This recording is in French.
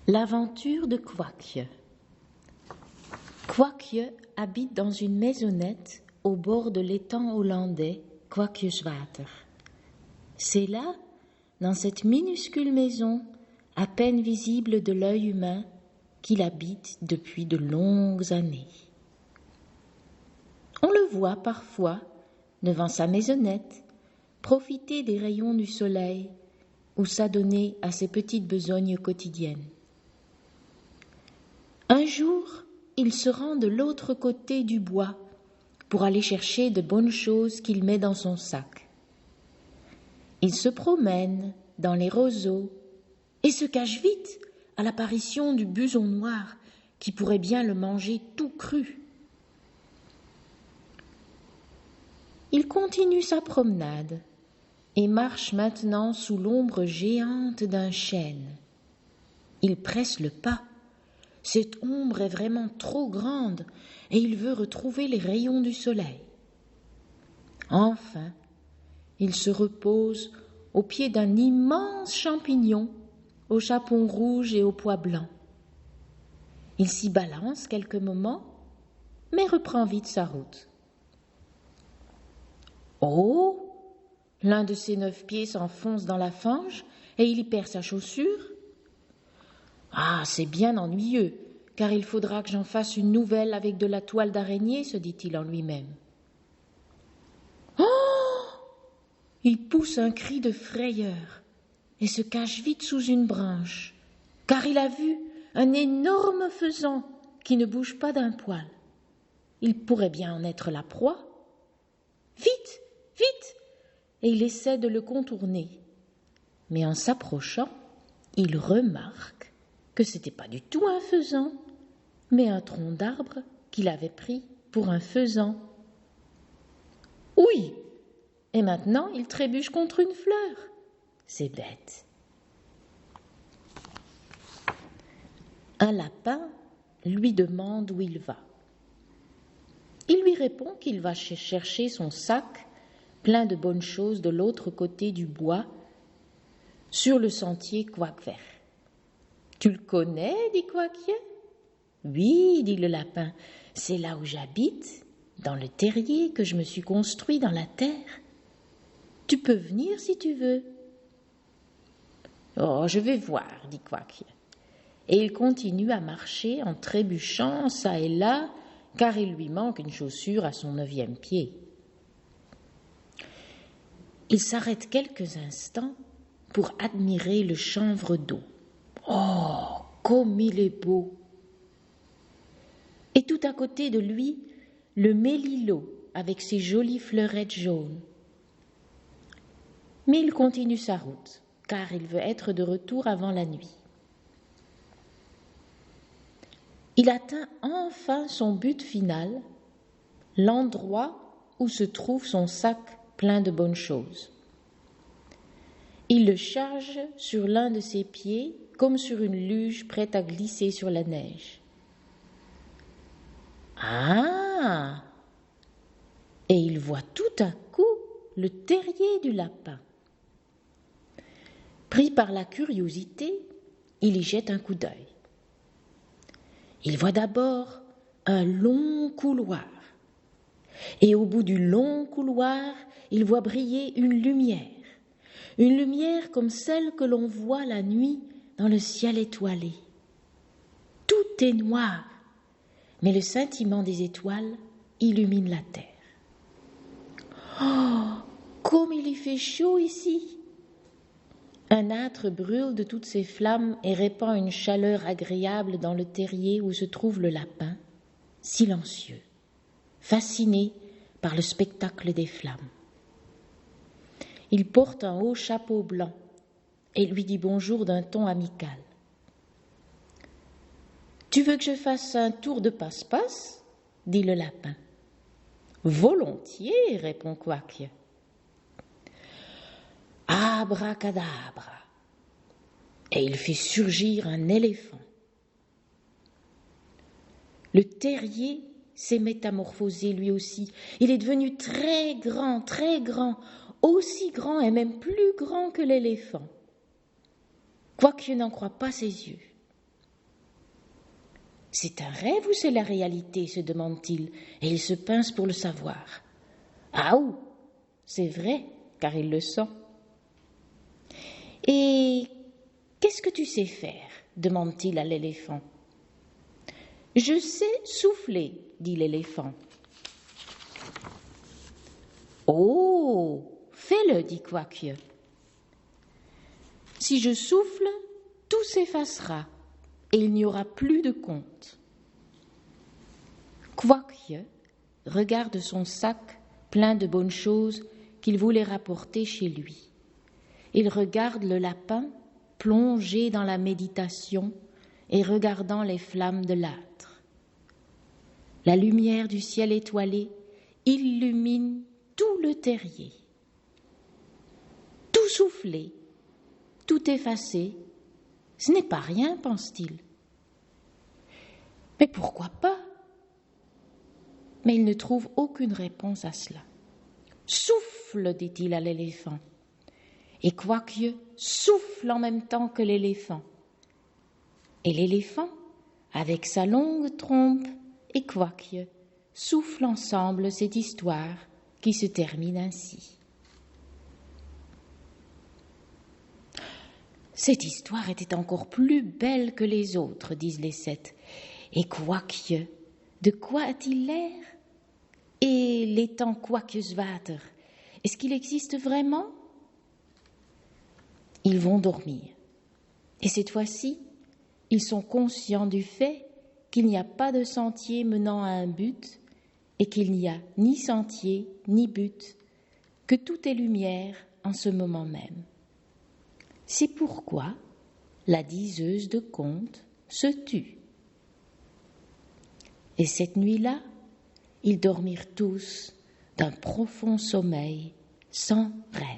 L'aventure de Kwakje. Kwakje habite dans une maisonnette au bord de l'étang hollandais Kwakjeswater. C'est là, dans cette minuscule maison, à peine visible de l'œil humain, qu'il habite depuis de longues années. On le voit parfois, devant sa maisonnette, profiter des rayons du soleil ou s'adonner à ses petites besognes quotidiennes. Un jour, il se rend de l'autre côté du bois pour aller chercher de bonnes choses qu'il met dans son sac. Il se promène dans les roseaux et se cache vite à l'apparition du buson noir qui pourrait bien le manger tout cru. Il continue sa promenade et marche maintenant sous l'ombre géante d'un chêne. Il presse le pas. Cette ombre est vraiment trop grande et il veut retrouver les rayons du soleil. Enfin, il se repose au pied d'un immense champignon au chapon rouge et au pois blanc. Il s'y balance quelques moments, mais reprend vite sa route. Oh! L'un de ses 9 pieds s'enfonce dans la fange et il y perd sa chaussure. Ah, c'est bien ennuyeux, car il faudra que j'en fasse une nouvelle avec de la toile d'araignée, se dit-il en lui-même. Oh! Il pousse un cri de frayeur et se cache vite sous une branche, car il a vu un énorme faisan qui ne bouge pas d'un poil. Il pourrait bien en être la proie. Vite, vite! Et il essaie de le contourner. Mais en s'approchant, il remarque que ce n'était pas du tout un faisan, mais un tronc d'arbre qu'il avait pris pour un faisan. Oui! Et maintenant, il trébuche contre une fleur. C'est bête. Un lapin lui demande où il va. Il lui répond qu'il va chercher son sac plein de bonnes choses de l'autre côté du bois, sur le sentier Kwakver. « Tu le connais ?» dit Kwakje. « Oui, dit le lapin, c'est là où j'habite, dans le terrier que je me suis construit dans la terre. Tu peux venir si tu veux. »« Oh, je vais voir, dit Kwakje. Et il continue à marcher en trébuchant çà et là, car il lui manque une chaussure à son 9e pied. Il s'arrête quelques instants pour admirer le chanvre d'eau. Oh, comme il est beau! Et tout à côté de lui, le mélilot avec ses jolies fleurettes jaunes. Mais il continue sa route, car il veut être de retour avant la nuit. Il atteint enfin son but final, l'endroit où se trouve son sac plein de bonnes choses. Il le charge sur l'un de ses pieds comme sur une luge prête à glisser sur la neige. Ah! Et il voit tout à coup le terrier du lapin. Pris par la curiosité, il y jette un coup d'œil. Il voit d'abord un long couloir. Et au bout du long couloir, il voit briller une lumière comme celle que l'on voit la nuit dans le ciel étoilé. Tout est noir, mais le scintillement des étoiles illumine la terre. Oh, comme il y fait chaud ici! Un âtre brûle de toutes ses flammes et répand une chaleur agréable dans le terrier où se trouve le lapin, silencieux, fasciné par le spectacle des flammes. Il porte un haut chapeau blanc et lui dit bonjour d'un ton amical. « Tu veux que je fasse un tour de passe-passe ?» dit le lapin. « Volontiers, répond Kwakje. Abracadabra, et il fait surgir un éléphant. Le terrier s'est métamorphosé lui aussi. Il est devenu très grand, aussi grand et même plus grand que l'éléphant. Kwakje n'en croit pas ses yeux. C'est un rêve ou c'est la réalité, se demande-t-il, et il se pince pour le savoir. Ah ou, c'est vrai, car il le sent. Et qu'est-ce que tu sais faire, demande-t-il à l'éléphant. Je sais souffler, dit l'éléphant. Oh, fais-le, dit Quoique. Si je souffle, tout s'effacera et il n'y aura plus de compte. Quoique regarde son sac plein de bonnes choses qu'il voulait rapporter chez lui. Il regarde le lapin plongé dans la méditation et regardant les flammes de l'âtre. La lumière du ciel étoilé illumine tout le terrier. Tout soufflé, tout effacé, ce n'est pas rien, pense-t-il. Mais pourquoi pas? Mais il ne trouve aucune réponse à cela. Souffle, dit-il à l'éléphant. Et Quoique souffle en même temps que l'éléphant. Et l'éléphant, avec sa longue trompe, et Quoique soufflent ensemble cette histoire qui se termine ainsi. Cette histoire était encore plus belle que les autres, disent les 7. Et Quoique, de quoi a-t-il l'air? Et l'étang Quoiqueswater, est-ce qu'il existe vraiment? Ils vont dormir. Et cette fois-ci, ils sont conscients du fait qu'il n'y a pas de sentier menant à un but et qu'il n'y a ni sentier ni but, que tout est lumière en ce moment même. C'est pourquoi la diseuse de contes se tut. Et cette nuit-là, ils dormirent tous d'un profond sommeil sans rêve.